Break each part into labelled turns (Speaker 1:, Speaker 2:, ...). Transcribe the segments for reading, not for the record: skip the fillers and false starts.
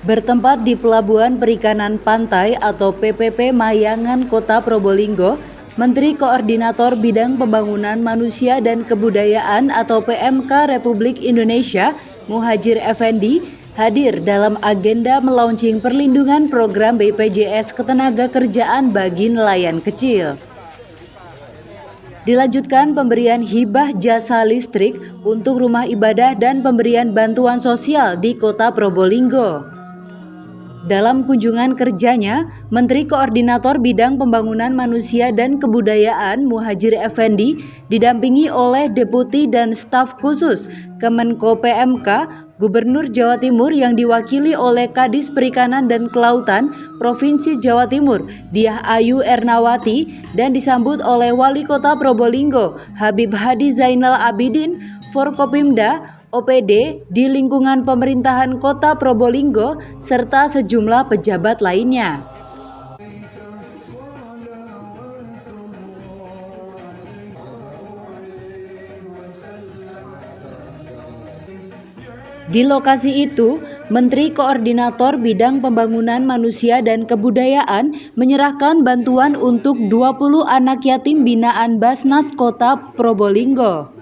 Speaker 1: Bertempat di Pelabuhan Perikanan Pantai atau PPP Mayangan Kota Probolinggo, Menteri Koordinator Bidang Pembangunan Manusia dan Kebudayaan atau PMK Republik Indonesia, Muhadjir Effendi, hadir dalam agenda melaunching perlindungan program BPJS Ketenagakerjaan bagi nelayan kecil. Dilanjutkan pemberian hibah jasa listrik untuk rumah ibadah dan pemberian bantuan sosial di Kota Probolinggo. Dalam kunjungan kerjanya, Menteri Koordinator Bidang Pembangunan Manusia dan Kebudayaan Muhadjir Effendi didampingi oleh Deputi dan Staf Khusus Kemenko PMK, Gubernur Jawa Timur yang diwakili oleh Kadis Perikanan dan Kelautan Provinsi Jawa Timur, Diah Ayu Ernawati, dan disambut oleh Wali Kota Probolinggo, Habib Hadi Zainal Abidin, Forkopimda, OPD di lingkungan pemerintahan Kota Probolinggo, serta sejumlah pejabat lainnya. Di lokasi itu, Menteri Koordinator Bidang Pembangunan Manusia dan Kebudayaan menyerahkan bantuan untuk 20 anak yatim binaan Basnas Kota Probolinggo.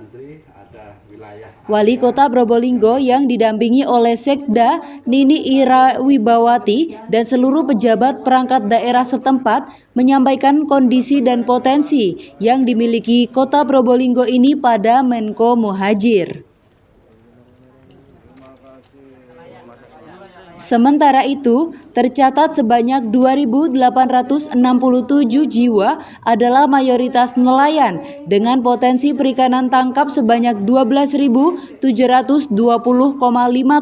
Speaker 1: Wali Kota Probolinggo yang didampingi oleh Sekda Nini Ira Wibawati dan seluruh pejabat perangkat daerah setempat menyampaikan kondisi dan potensi yang dimiliki Kota Probolinggo ini pada Menko Muhadjir. Sementara itu, tercatat sebanyak 2.867 jiwa adalah mayoritas nelayan dengan potensi perikanan tangkap sebanyak 12.720,5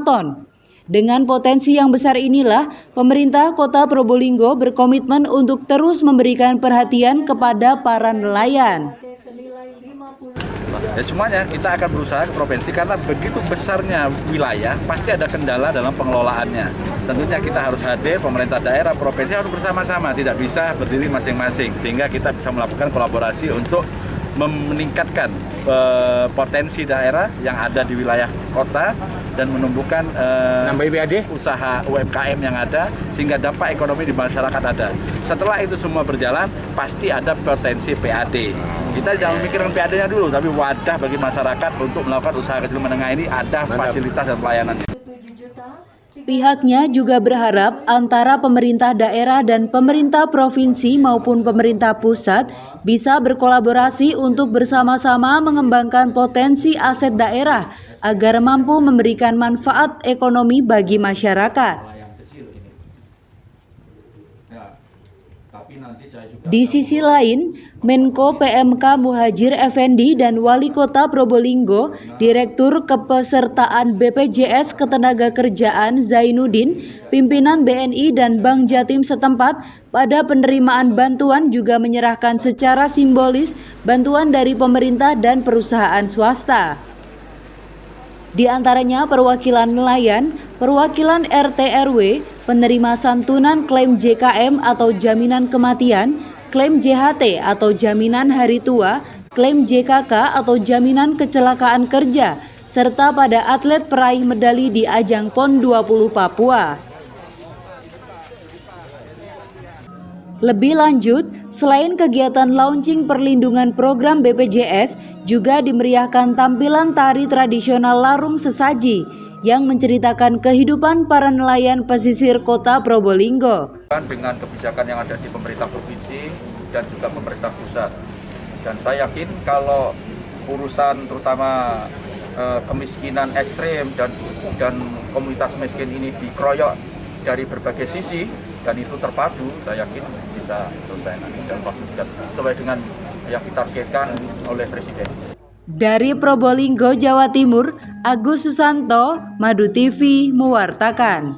Speaker 1: ton. Dengan potensi yang besar inilah, pemerintah Kota Probolinggo berkomitmen untuk terus memberikan perhatian kepada para nelayan.
Speaker 2: Ya semuanya kita akan berusaha ke provinsi karena begitu besarnya wilayah pasti ada kendala dalam pengelolaannya. Tentunya kita harus hadir, pemerintah daerah, provinsi harus bersama-sama, tidak bisa berdiri masing-masing sehingga kita bisa melakukan kolaborasi untuk meningkatkan potensi daerah yang ada di wilayah kota dan menumbuhkan usaha UMKM yang ada sehingga dampak ekonomi di masyarakat ada. Setelah itu semua berjalan, pasti ada potensi PAD. Kita jangan memikirkan PAD-nya dulu, tapi wadah bagi masyarakat untuk melakukan usaha kecil menengah ini ada fasilitas dan pelayanannya.
Speaker 1: Pihaknya juga berharap antara pemerintah daerah dan pemerintah provinsi maupun pemerintah pusat bisa berkolaborasi untuk bersama-sama mengembangkan potensi aset daerah agar mampu memberikan manfaat ekonomi bagi masyarakat. Di sisi lain, Menko PMK Muhadjir Effendi dan Wali Kota Probolinggo, Direktur Kepesertaan BPJS Ketenagakerjaan Zainuddin, pimpinan BNI dan Bank Jatim setempat pada penerimaan bantuan juga menyerahkan secara simbolis bantuan dari pemerintah dan perusahaan swasta. Di antaranya perwakilan nelayan, perwakilan RT/RW, penerima santunan klaim JKM atau jaminan kematian, klaim JHT atau jaminan hari tua, klaim JKK atau jaminan kecelakaan kerja, serta pada atlet peraih medali di ajang PON 20 Papua. Lebih lanjut, selain kegiatan launching perlindungan program BPJS, juga dimeriahkan tampilan tari tradisional Larung Sesaji yang menceritakan kehidupan para nelayan pesisir Kota Probolinggo.
Speaker 2: Dengan kebijakan yang ada di pemerintah provinsi dan juga pemerintah pusat. Dan saya yakin kalau urusan terutama kemiskinan ekstrem dan komunitas miskin ini dikeroyok dari berbagai sisi dan itu terpadu, saya yakin bisa selesai nanti dalam waktu dekat sesuai dengan yang ditargetkan oleh Presiden.
Speaker 1: Dari Probolinggo, Jawa Timur, Agus Susanto, Madu TV mewartakan.